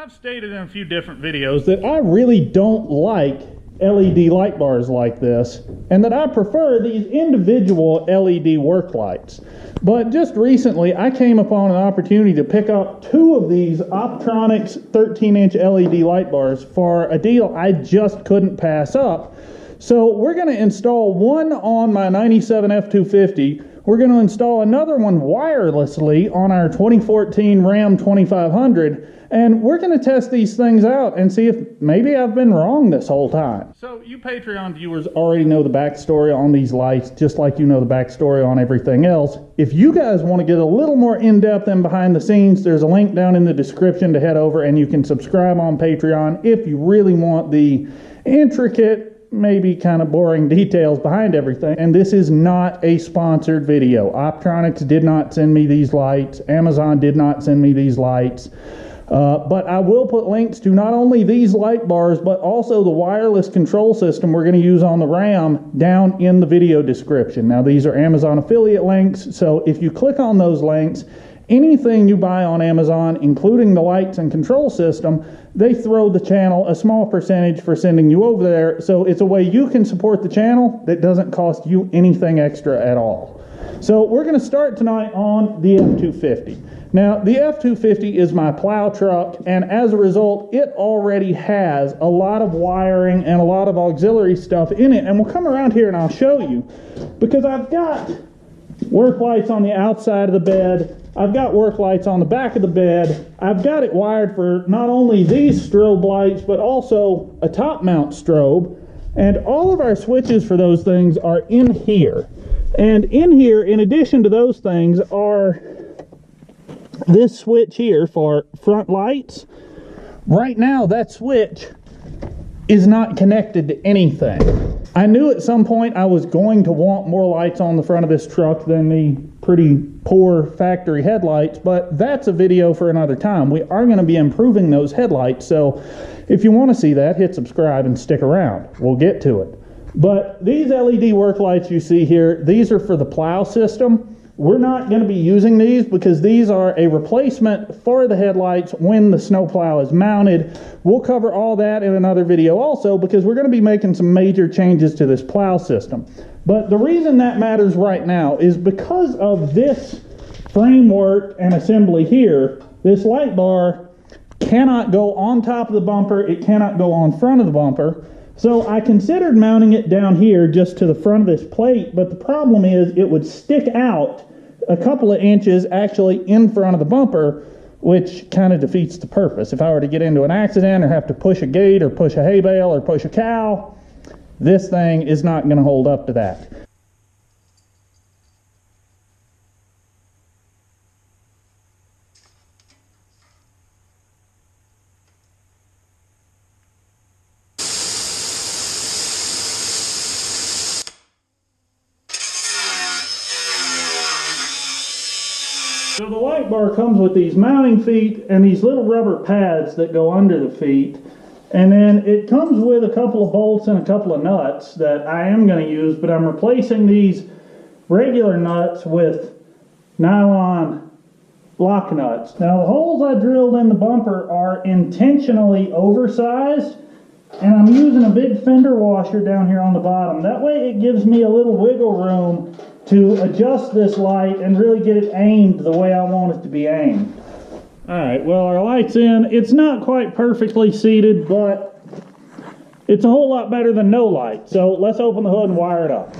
I've stated in a few different videos that I really don't like LED light bars like this, and that I prefer these individual LED work lights. But just recently I came upon an opportunity to pick up two of these Optronics 13-inch LED light bars for a deal I just couldn't pass up. So we're going to install one on my 97 F250. We're going to install another one wirelessly on our 2014 Ram 2500, and we're going to test these things out and see if maybe I've been wrong this whole time. So you Patreon viewers already know the backstory on these lights, just like you know the backstory on everything else. If you guys want to get a little more in-depth and behind the scenes, there's a link down in the description to head over, and you can subscribe on Patreon if you really want the intricate, maybe kind of boring details behind everything. And this is not a sponsored video. Optronics did not send me these lights. Amazon did not send me these lights. But I will put links to not only these light bars, but also the wireless control system we're going to use on the Ram down in the video description. Now, these are Amazon affiliate links, so if you click on those links, anything you buy on Amazon, including the lights and control system, they throw the channel a small percentage for sending you over there. So it's a way you can support the channel that doesn't cost you anything extra at all. So we're going to start tonight on the F250. Now, the F250 is my plow truck, and as a result, it already has a lot of wiring and a lot of auxiliary stuff in it. And we'll come around here and I'll show you, because I've got work lights on the outside of the bed. I've got work lights on the back of the bed. I've got it wired for not only these strobe lights, but also a top mount strobe. And all of our switches for those things are in here. And in here, in addition to those things, are this switch here for front lights. Right now, that switch is not connected to anything. I knew at some point I was going to want more lights on the front of this truck than the pretty poor factory headlights, but that's a video for another time. We are going to be improving those headlights, so if you want to see that, hit subscribe and stick around. We'll get to it. But these LED work lights you see here, these are for the plow system. We're not going to be using these because these are a replacement for the headlights when the snowplow is mounted. We'll cover all that in another video also, because we're going to be making some major changes to this plow system. But the reason that matters right now is because of this framework and assembly here. This light bar cannot go on top of the bumper. It cannot go on front of the bumper. So I considered mounting it down here just to the front of this plate, but the problem is it would stick out a couple of inches actually in front of the bumper, which kind of defeats the purpose. If I were to get into an accident or have to push a gate or push a hay bale or push a cow, this thing is not going to hold up to that. So the light bar comes with these mounting feet and these little rubber pads that go under the feet. And then it comes with a couple of bolts and a couple of nuts that I am going to use, but I'm replacing these regular nuts with nylon lock nuts. Now the holes I drilled in the bumper are intentionally oversized, and I'm using a big fender washer down here on the bottom. That way it gives me a little wiggle room to adjust this light and really get it aimed the way I want it to be aimed. Alright, well, our light's in. It's not quite perfectly seated, but it's a whole lot better than no light. So let's open the hood and wire it up.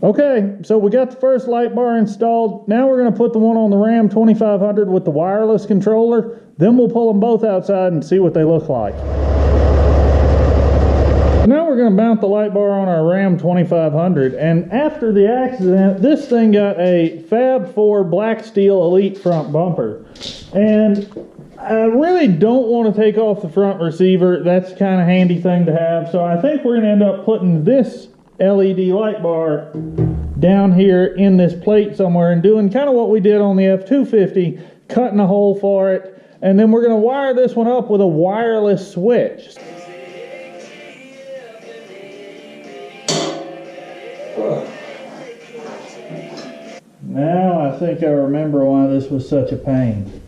Okay, so we got the first light bar installed. Now we're going to put the one on the Ram 2500 with the wireless controller. Then we'll pull them both outside and see what they look like. Now we're going to mount the light bar on our Ram 2500, and after the accident, this thing got a Fab 4 Black Steel Elite front bumper. And I really don't want to take off the front receiver. That's kind of handy thing to have. So I think we're going to end up putting this LED light bar down here in this plate somewhere and doing kind of what we did on the F250, cutting a hole for it. And then we're going to wire this one up with a wireless switch. Now I think I remember why this was such a pain.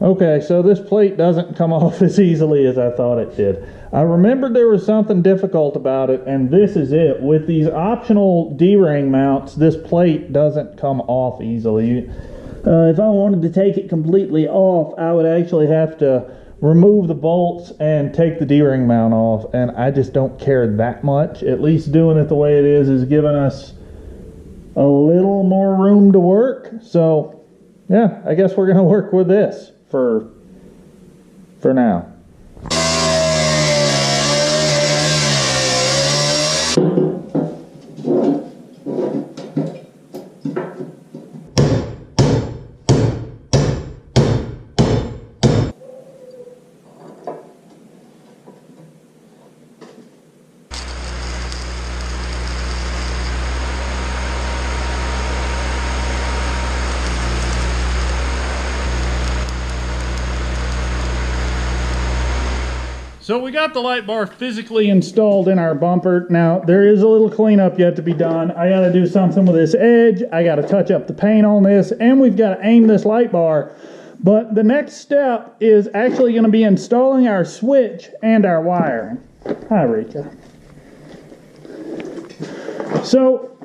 Okay, so this plate doesn't come off as easily as I thought it did. I remembered there was something difficult about it, and this is it. With these optional D-ring mounts, this plate doesn't come off easily. If I wanted to take it completely off, I would actually have to remove the bolts and take the D-ring mount off, and I just don't care that much. At least doing it the way it is giving us a little more room to work. So yeah, I guess we're gonna work with this for now. So we got the light bar physically installed in our bumper. Now there is a little cleanup yet to be done. I got to do something with this edge. I got to touch up the paint on this, and we've got to aim this light bar. But the next step is actually going to be installing our switch and our wiring. Hi, Rika. So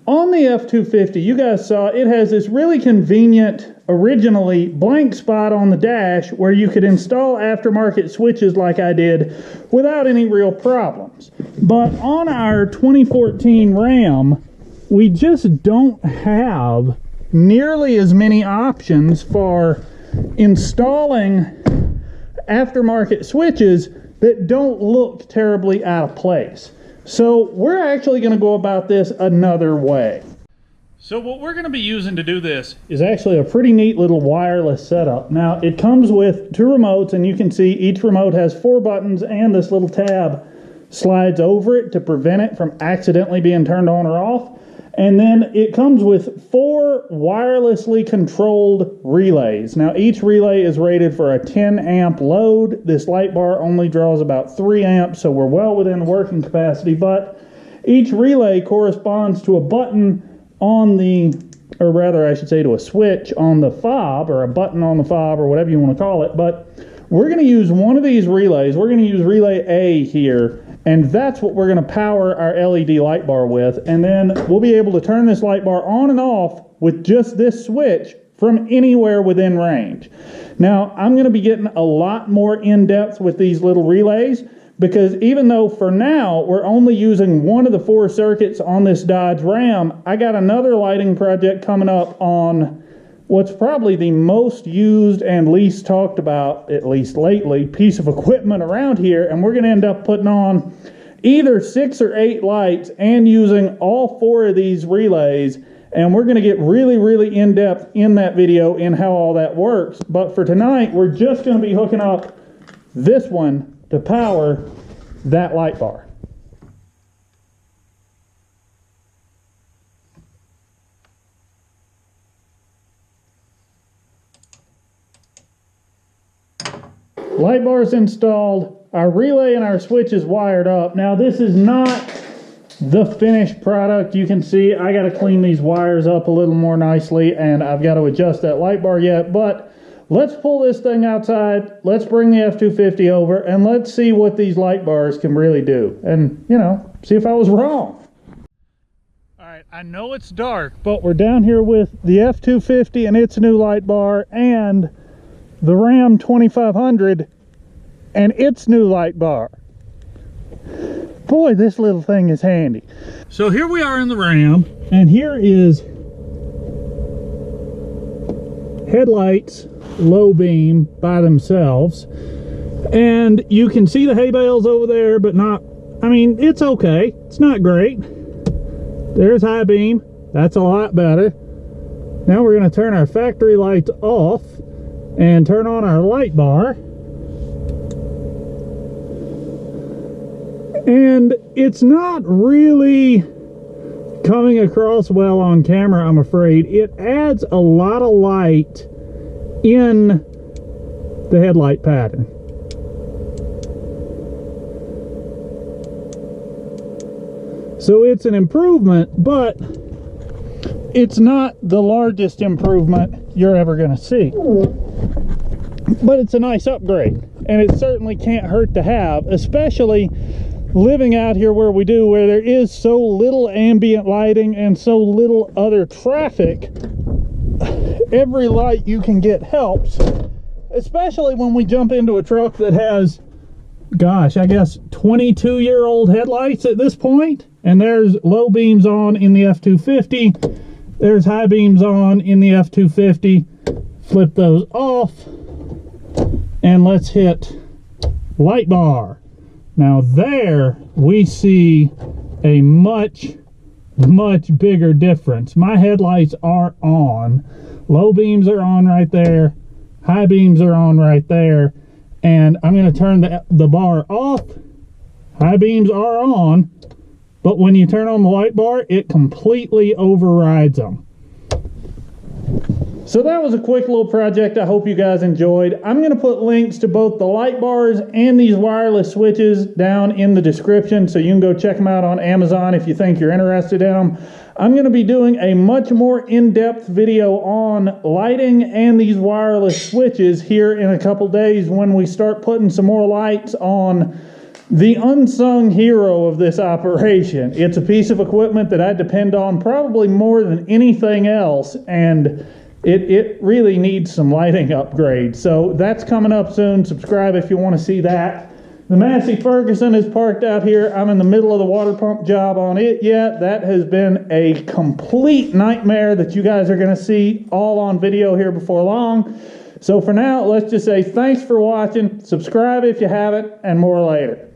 on the F250, you guys saw it has this really convenient, originally blank spot on the dash where you could install aftermarket switches like I did without any real problems. But on our 2014 Ram, we just don't have nearly as many options for installing aftermarket switches that don't look terribly out of place. So we're actually going to go about this another way. So what we're going to be using to do this is actually a pretty neat little wireless setup. Now it comes with two remotes, and you can see each remote has 4 buttons, and this little tab slides over it to prevent it from accidentally being turned on or off. And then it comes with 4 wirelessly controlled relays. Now each relay is rated for a 10 amp load. This light bar only draws about 3 amps, so we're well within working capacity, but each relay corresponds to a button on the, or rather I should say to a switch on the fob, or a button on the fob, or whatever you want to call it. But we're going to use one of these relays. We're going to use relay A here, and that's what we're going to power our LED light bar with. And then we'll be able to turn this light bar on and off with just this switch from anywhere within range. Now, I'm going to be getting a lot more in-depth with these little relays, because even though for now we're only using one of the 4 circuits on this Dodge Ram, I got another lighting project coming up on what's probably the most used and least talked about, at least lately, piece of equipment around here, and we're going to end up putting on either 6 or 8 lights and using all 4 of these relays, and we're going to get really, really in-depth in that video in how all that works. But for tonight, we're just going to be hooking up this one to power that light bar. Light bar is installed, our relay and our switch is wired up. Now this is not the finished product. You can see I got to clean these wires up a little more nicely, and I've got to adjust that light bar yet, but let's pull this thing outside, let's bring the F250 over, and let's see what these light bars can really do, and, you know, see if I was wrong. Alright, I know it's dark, but we're down here with the F250 and its new light bar, and the Ram 2500 and its new light bar. Boy, this little thing is handy. So here we are in the Ram, and here is headlights low beam by themselves, and you can see the hay bales over there, but not, I mean, it's okay, it's not great. There's high beam, that's a lot better. Now we're going to turn our factory lights off and turn on our light bar, and it's not really coming across well on camera, I'm afraid. It adds a lot of light in the headlight pattern. So it's an improvement, but It's not the largest improvement you're ever going to see, but it's a nice upgrade, and it certainly can't hurt to have, especially living out here where we do, where there is so little ambient lighting and so little other traffic. Every light you can get helps, especially when we jump into a truck that has, gosh, I guess 22-year-old headlights at this point, and there's low beams on in the F-250, there's high beams on in the F-250. Flip those off, and let's hit light bar. Now there we see a much bigger difference. My headlights are on. Low beams are on right there. High beams are on right there. And I'm going to turn the bar off. High beams are on. But when you turn on the light bar, it completely overrides them. So that was a quick little project I hope you guys enjoyed. I'm going to put links to both the light bars and these wireless switches down in the description, so you can go check them out on Amazon if you think you're interested in them. I'm going to be doing a much more in-depth video on lighting and these wireless switches here in a couple days when we start putting some more lights on the unsung hero of this operation. It's a piece of equipment that I depend on probably more than anything else, and it really needs some lighting upgrades. So that's coming up soon. Subscribe if you want to see that. The Massey Ferguson is parked out here. I'm in the middle of the water pump job on it yet. That has been a complete nightmare that you guys are going to see all on video here before long. So for now, let's just say thanks for watching. Subscribe if you haven't, and more later.